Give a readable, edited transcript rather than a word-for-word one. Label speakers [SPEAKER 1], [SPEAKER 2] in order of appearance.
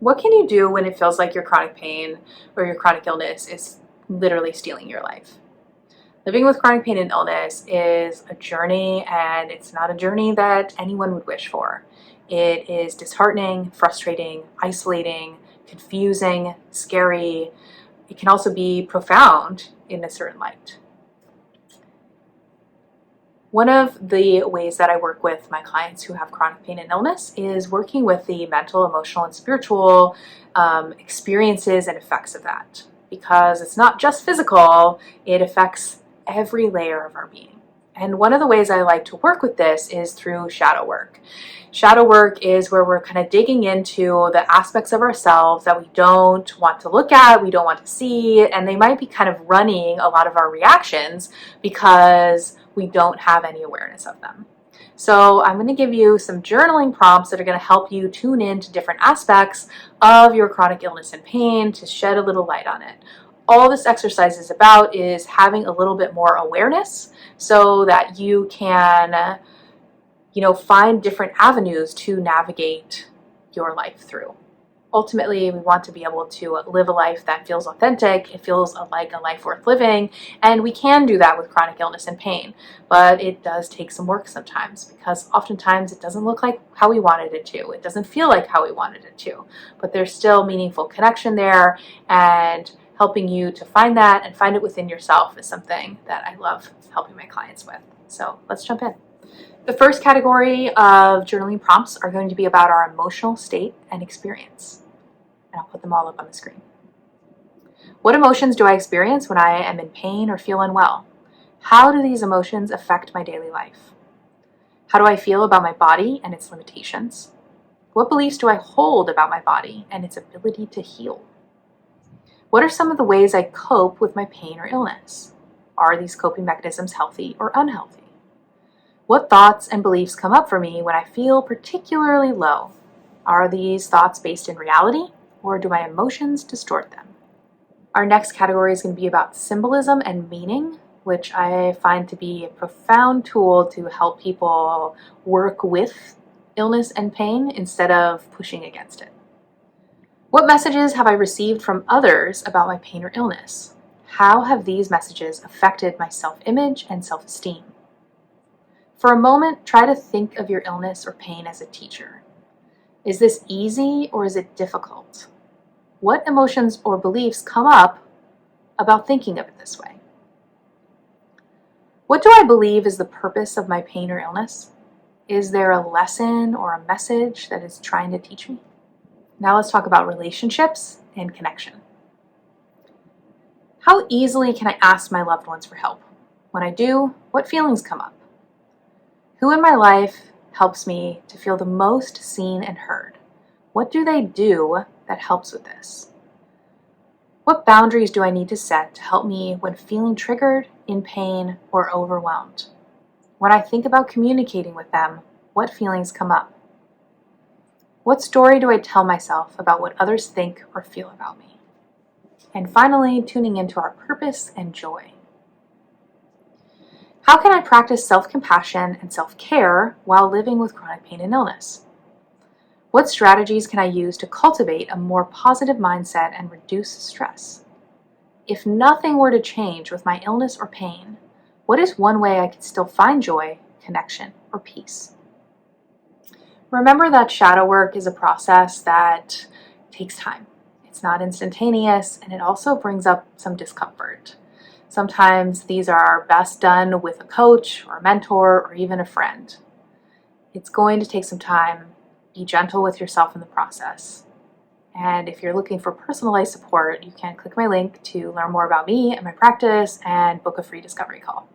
[SPEAKER 1] What can you do when it feels like your chronic pain or your chronic illness is literally stealing your life? Living with chronic pain and illness is a journey, and it's not a journey that anyone would wish for. It is disheartening, frustrating, isolating, confusing, scary. It can also be profound in a certain light. One of the ways that I work with my clients who have chronic pain and illness is working with the mental, emotional, and spiritual experiences and effects of that. Because it's not just physical, it affects every layer of our being. And one of the ways I like to work with this is through shadow work. Shadow work is where we're kind of digging into the aspects of ourselves that we don't want to look at, we don't want to see, and they might be kind of running a lot of our reactions because we don't have any awareness of them. So I'm going to give you some journaling prompts that are going to help you tune into different aspects of your chronic illness and pain to shed a little light on it. All this exercise is about is having a little bit more awareness so that you can, find different avenues to navigate your life through. Ultimately, we want to be able to live a life that feels authentic, it feels like a life worth living, and we can do that with chronic illness and pain. But it does take some work sometimes, because oftentimes it doesn't look like how we wanted it to. It doesn't feel like how we wanted it to. But there's still meaningful connection there, and helping you to find that and find it within yourself is something that I love helping my clients with. So let's jump in. The first category of journaling prompts are going to be about our emotional state and experience. And I'll put them all up on the screen. What emotions do I experience when I am in pain or feel unwell? How do these emotions affect my daily life? How do I feel about my body and its limitations? What beliefs do I hold about my body and its ability to heal? What are some of the ways I cope with my pain or illness? Are these coping mechanisms healthy or unhealthy? What thoughts and beliefs come up for me when I feel particularly low? Are these thoughts based in reality, or do my emotions distort them? Our next category is going to be about symbolism and meaning, which I find to be a profound tool to help people work with illness and pain instead of pushing against it. What messages have I received from others about my pain or illness? How have these messages affected my self-image and self-esteem? For a moment, try to think of your illness or pain as a teacher. Is this easy or is it difficult? What emotions or beliefs come up about thinking of it this way? What do I believe is the purpose of my pain or illness? Is there a lesson or a message that is trying to teach me? Now let's talk about relationships and connection. How easily can I ask my loved ones for help? When I do, what feelings come up? Who in my life helps me to feel the most seen and heard? What do they do that helps with this? What boundaries do I need to set to help me when feeling triggered, in pain, or overwhelmed? When I think about communicating with them, what feelings come up? What story do I tell myself about what others think or feel about me? And finally, tuning into our purpose and joy. How can I practice self-compassion and self-care while living with chronic pain and illness? What strategies can I use to cultivate a more positive mindset and reduce stress? If nothing were to change with my illness or pain, what is one way I could still find joy, connection, or peace? Remember that shadow work is a process that takes time. It's not instantaneous, and it also brings up some discomfort. Sometimes these are best done with a coach or a mentor or even a friend. It's going to take some time. Be gentle with yourself in the process. And if you're looking for personalized support, you can click my link to learn more about me and my practice and book a free discovery call.